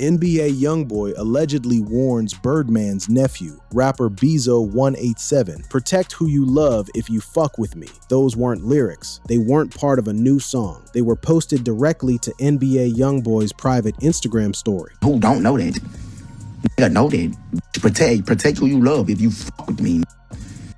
NBA YoungBoy allegedly warns Birdman's nephew, rapper Bezo 187, "Protect who you love if you fuck with me." Those weren't lyrics. They weren't part of a new song. They were posted directly to NBA YoungBoy's private Instagram story. Who don't know that? Nigga know that. Protect who you love if you fuck with me.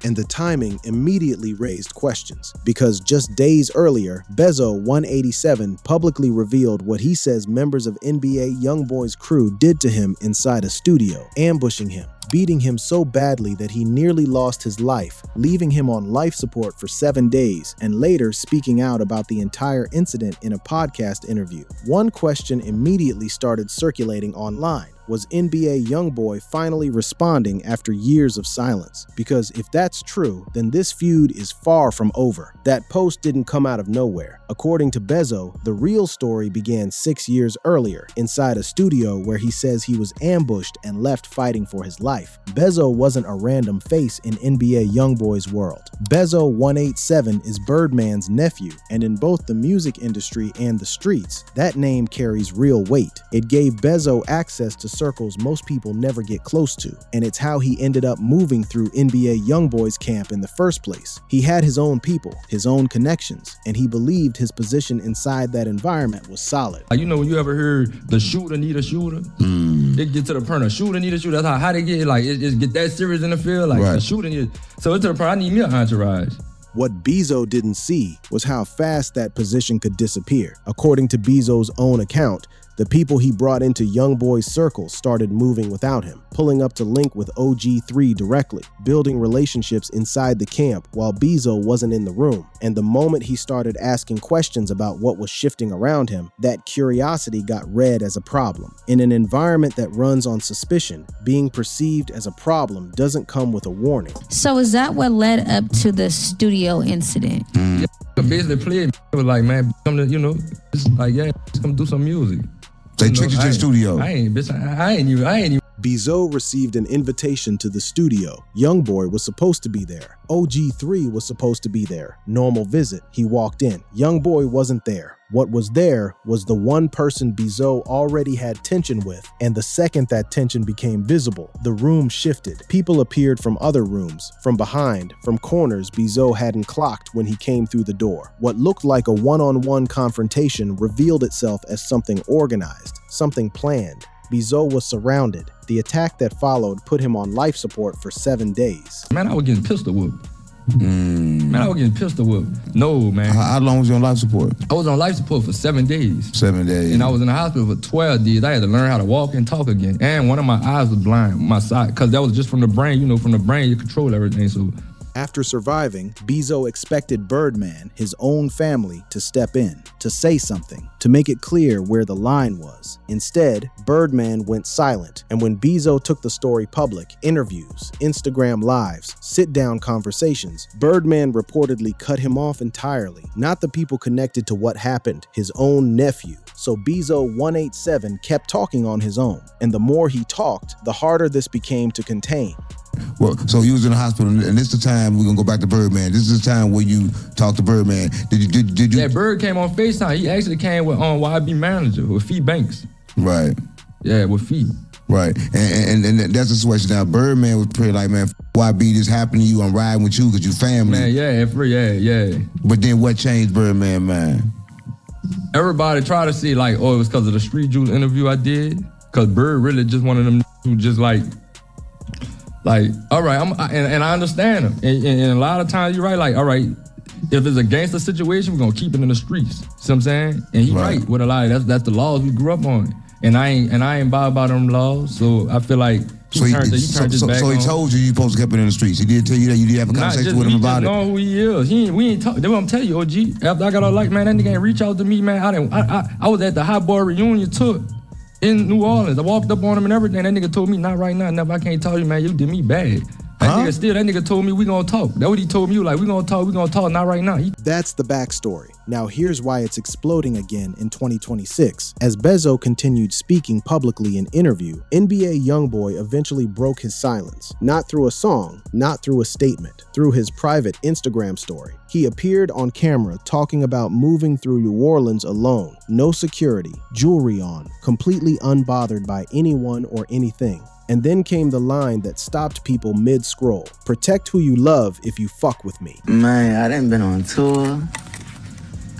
And the timing immediately raised questions, because just days earlier, Bezo 187 publicly revealed what he says members of NBA YoungBoy's crew did to him inside a studio, ambushing him, beating him so badly that he nearly lost his life, leaving him on life support for 7 days, and later speaking out about the entire incident in a podcast interview. One question immediately started circulating online. Was NBA YoungBoy finally responding after years of silence? Because if that's true, then this feud is far from over. That post didn't come out of nowhere. According to Bezo, the real story began 6 years earlier, inside a studio where he says he was ambushed and left fighting for his life. Bezo wasn't a random face in NBA YoungBoy's world. Bezo 187 is Birdman's nephew, and in both the music industry and the streets, that name carries real weight. It gave Bezo access to circles most people never get close to, and it's how he ended up moving through NBA YoungBoy's camp in the first place. He had his own people, his own connections, and he believed his position inside that environment was solid. You know, when you ever heard the shooter need a shooter? They get to the point of shooter need a shooter. That's how they get, like, it get that serious in the field, like the shooter need. So it's to the point I need me an entourage. What Bezo didn't see was how fast that position could disappear. According to Bezo's own account, the people he brought into YoungBoy's circle started moving without him, pulling up to link with OG3 directly, building relationships inside the camp while Bezo wasn't in the room. And the moment he started asking questions about what was shifting around him, that curiosity got read as a problem. In an environment that runs on suspicion, being perceived as a problem doesn't come with a warning. So is that what led up to the studio incident? Yeah, basically played. It was like, man, come to, it's like, yeah, come do some music. They took you to the studio. I ain't even. Bezo received an invitation to the studio. YoungBoy was supposed to be there. OG3 was supposed to be there. Normal visit. He walked in. YoungBoy wasn't there. What was there was the one person Bezo already had tension with, and the second that tension became visible, the room shifted. People appeared from other rooms, from behind, from corners Bezo hadn't clocked when he came through the door. What looked like a one-on-one confrontation revealed itself as something organized, something planned. Bezo was surrounded. The attack that followed put him on life support for 7 days. Man, I was getting pistol whipped. Man, I was getting pistol whipped. No, man. How long was you on life support? I was on life support for 7 days. 7 days. And I was in the hospital for 12 days. I had to learn how to walk and talk again. And one of my eyes was blind, my side, because that was just from the brain. From the brain, you control everything. So after surviving, Bezo expected Birdman, his own family, to step in, to say something, to make it clear where the line was. Instead, Birdman went silent, and when Bezo took the story public, interviews, Instagram lives, sit-down conversations, Birdman reportedly cut him off entirely. Not the people connected to what happened, his own nephew. So Bezo 187 kept talking on his own, and the more he talked, the harder this became to contain. Well, so you was in the hospital, and this is the time we're gonna go back to Birdman. This is the time where you talked to Birdman. Did you? Yeah, Bird came on FaceTime. He actually came with YB manager with Fee Banks. Right. Yeah, with Fee. Right, and that's the situation now. Birdman was pretty like, man, YB, this happened to you. I'm riding with you because you family. Man, yeah. But then what changed Birdman, man? Everybody tried to see like, oh, it was because of the Street Juice interview I did. Because Bird really just one of them who just like, all right, and I understand him. And a lot of times you're right, like, all right, if it's a gangster situation, we're gonna keep it in the streets. See what I'm saying? And he right with a lot of that's the laws we grew up on. And I ain't bothered by them laws. So I feel like he turned his back So he told you supposed to keep it in the streets. He did tell you that you did have a conversation with him about it. Know who he is. We ain't talk. That's what I'm telling you, OG. After I got all like, man, that nigga ain't reach out to me, man. I was at the Hot Boy reunion tour in New Orleans. I walked up on him and everything. That nigga told me, not right now, never. I can't tell you, man, you did me bad. That nigga told me we gonna talk. That's what he told me, like, we gonna talk, not right now. That's the backstory. Now here's why it's exploding again in 2026. As Bezo continued speaking publicly in interview, NBA YoungBoy eventually broke his silence. Not through a song, not through a statement, through his private Instagram story. He appeared on camera talking about moving through New Orleans alone, no security, jewelry on, completely unbothered by anyone or anything. And then came the line that stopped people mid-scroll. Protect who you love if you fuck with me. Man, I done been on tour.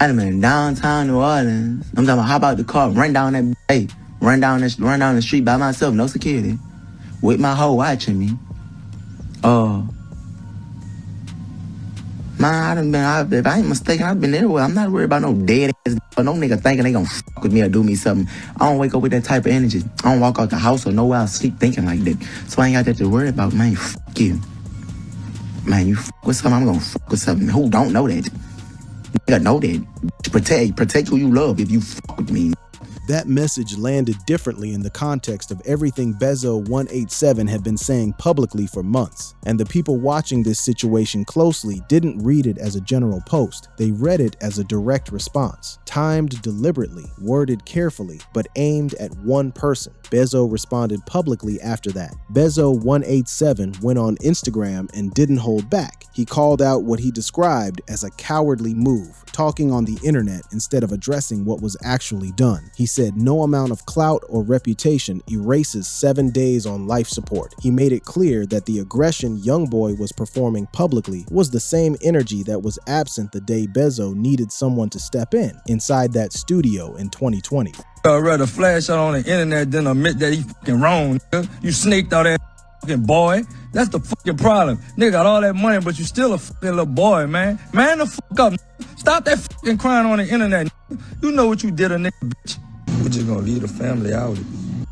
I done been in downtown New Orleans. I'm talking about hop out the car, run down the street by myself, no security, with my hoe watching me. Man, if I ain't mistaken, I've been everywhere. I'm not worried about no dead ass or no nigga thinking they gon' fuck with me or do me something. I don't wake up with that type of energy. I don't walk out the house or nowhere I sleep thinking like that. So I ain't got that to worry about, man. Fuck you. Man, you fuck with something, I'm gonna fuck with something. Who don't know that? Nigga know that. Protect who you love if you fuck with me. That message landed differently in the context of everything Bezo 187 had been saying publicly for months. And the people watching this situation closely didn't read it as a general post. They read it as a direct response, timed deliberately, worded carefully, but aimed at one person. Bezo responded publicly after that. Bezo 187 went on Instagram and didn't hold back. He called out what he described as a cowardly move, talking on the internet instead of addressing what was actually done. He said no amount of clout or reputation erases 7 days on life support. He made it clear that the aggression YoungBoy was performing publicly was the same energy that was absent the day Bezo needed someone to step in inside that studio in 2020. I'd rather flash out on the internet than admit that he fucking wrong, nigga. You snaked out that fucking boy. That's the fucking problem. Nigga got all that money, but you still a fucking little boy, man. Man the fuck up, nigga. Stop that fucking crying on the internet, nigga. You know what you did, a nigga, bitch. We're just gonna leave the family out.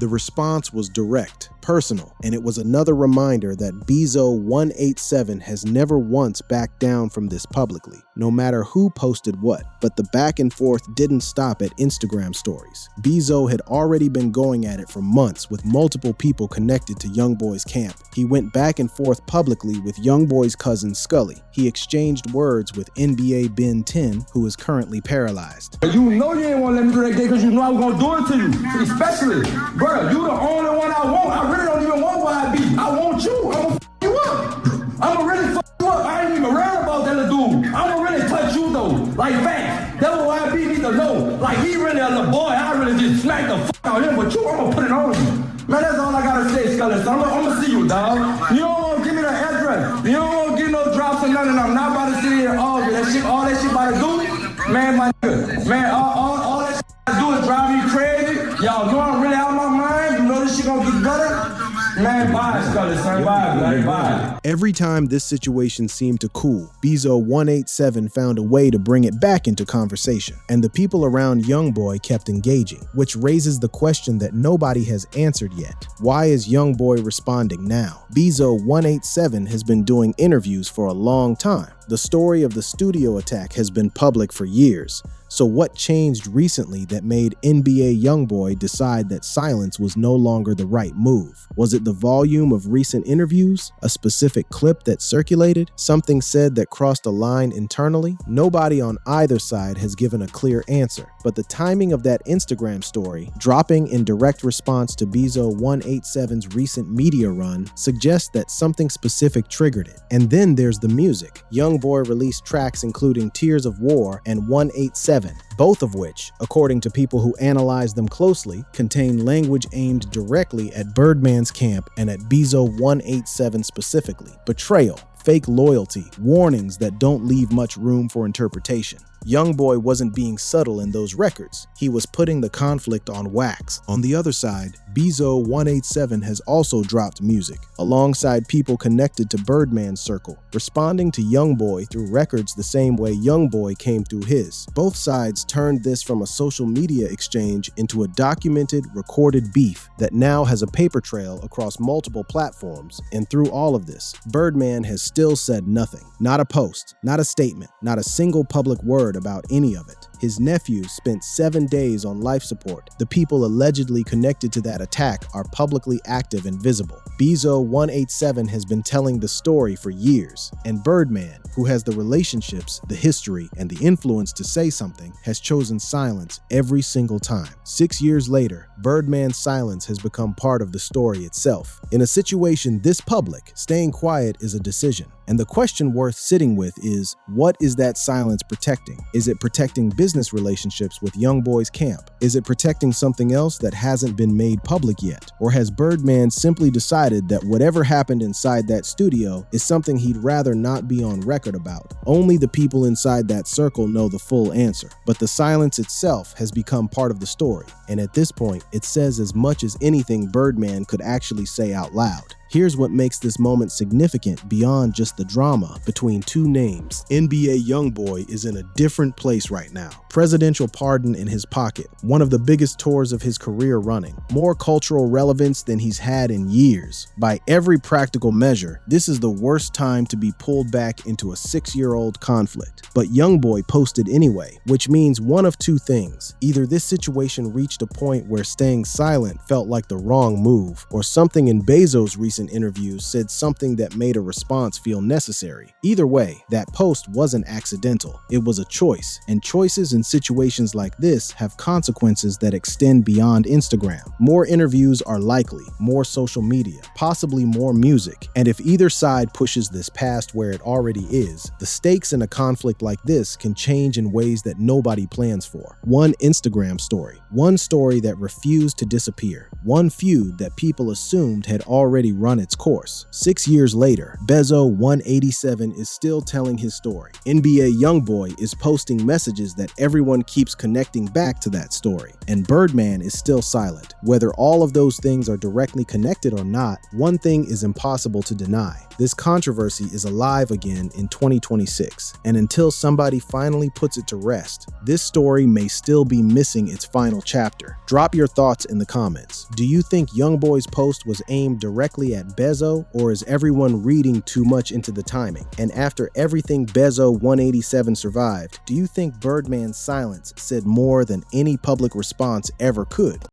The response was direct, personal, and it was another reminder that Bezo 187 has never once backed down from this publicly, no matter who posted what. But the back and forth didn't stop at Instagram stories. Bezo had already been going at it for months with multiple people connected to YoungBoy's camp. He went back and forth publicly with YoungBoy's cousin Scully. He exchanged words with NBA Ben 10, who is currently paralyzed. You know you ain't want to let me do that gay because you know I was going to do it to you. Especially, bro, you the only one I want. I really don't even want YB. I want you. I'm going to f*** you up. I'm going to really f*** you up. I ain't even read about that little dude. I'm going to really touch you, though. Like, facts. That's what YB need to know. Like, he really a little boy. I really just smacked the f*** out of him. But you, I'm going to put it on you. Man, that's all I got to say, Scully. So I'm going to see you, dog. You don't want to give me the address. You don't want to give no drops or nothing. I'm not about to sit here and argue. All that shit about to do, man, my nigga. Man, all that shit about to do is drive me crazy. Y'all know I'm really out of my mind. You know this shit gonna get better. Man, bye, Scully, son. Bye, man. Bye. Every time this situation seemed to cool, Bezo 187 found a way to bring it back into conversation, and the people around YoungBoy kept engaging, which raises the question that nobody has answered yet. Why is YoungBoy responding now? Bezo 187 has been doing interviews for a long time. The story of the studio attack has been public for years. So what changed recently that made NBA YoungBoy decide that silence was no longer the right move? Was it the volume of recent interviews? A specific clip that circulated? Something said that crossed a line internally? Nobody on either side has given a clear answer, but the timing of that Instagram story, dropping in direct response to Bezo 187's recent media run, suggests that something specific triggered it. And then there's the music. YoungBoy released tracks including Tears of War and 187, both of which, according to people who analyzed them closely, contain language aimed directly at Birdman's camp and at Bezo 187 specifically. Betrayal, fake loyalty, warnings that don't leave much room for interpretation. YoungBoy wasn't being subtle in those records. He was putting the conflict on wax. On the other side, Bezo 187 has also dropped music, alongside people connected to Birdman's circle, responding to YoungBoy through records the same way YoungBoy came through his. Both sides turned this from a social media exchange into a documented, recorded beef that now has a paper trail across multiple platforms, and through all of this, Birdman has still said nothing. Not a post, not a statement, not a single public word about any of it. His nephew spent 7 days on life support. The people allegedly connected to that attack are publicly active and visible. Bezo 187 has been telling the story for years, and Birdman, who has the relationships, the history, and the influence to say something, has chosen silence every single time. 6 years later, Birdman's silence has become part of the story itself. In a situation this public, staying quiet is a decision. And the question worth sitting with is, what is that silence protecting? Is it protecting business relationships with YoungBoy's camp? Is it protecting something else that hasn't been made public yet? Or has Birdman simply decided that whatever happened inside that studio is something he'd rather not be on record about? Only the people inside that circle know the full answer. But the silence itself has become part of the story. And at this point, it says as much as anything Birdman could actually say out loud. Here's what makes this moment significant beyond just the drama between two names. NBA YoungBoy is in a different place right now. Presidential pardon in his pocket, one of the biggest tours of his career running, more cultural relevance than he's had in years. By every practical measure, this is the worst time to be pulled back into a 6-year-old conflict. But YoungBoy posted anyway, which means one of two things. Either this situation reached a point where staying silent felt like the wrong move, or something in Bezo's recent interviews said something that made a response feel necessary. Either way, that post wasn't accidental. It was a choice, and choices in situations like this have consequences that extend beyond Instagram. More interviews are likely, more social media, possibly more music, and if either side pushes this past where it already is, the stakes in a conflict like this can change in ways that nobody plans for. One Instagram story, one story that refused to disappear, one feud that people assumed had already run its course. 6 years later, Bezo 187 is still telling his story. NBA YoungBoy is posting messages that everyone keeps connecting back to that story, and Birdman is still silent. Whether all of those things are directly connected or not, one thing is impossible to deny. This controversy is alive again in 2026, and until somebody finally puts it to rest, this story may still be missing its final chapter. Drop your thoughts in the comments. Do you think YoungBoy's post was aimed directly at Bezo, or is everyone reading too much into the timing? And after everything Bezo 187 survived, do you think Birdman's silence said more than any public response ever could?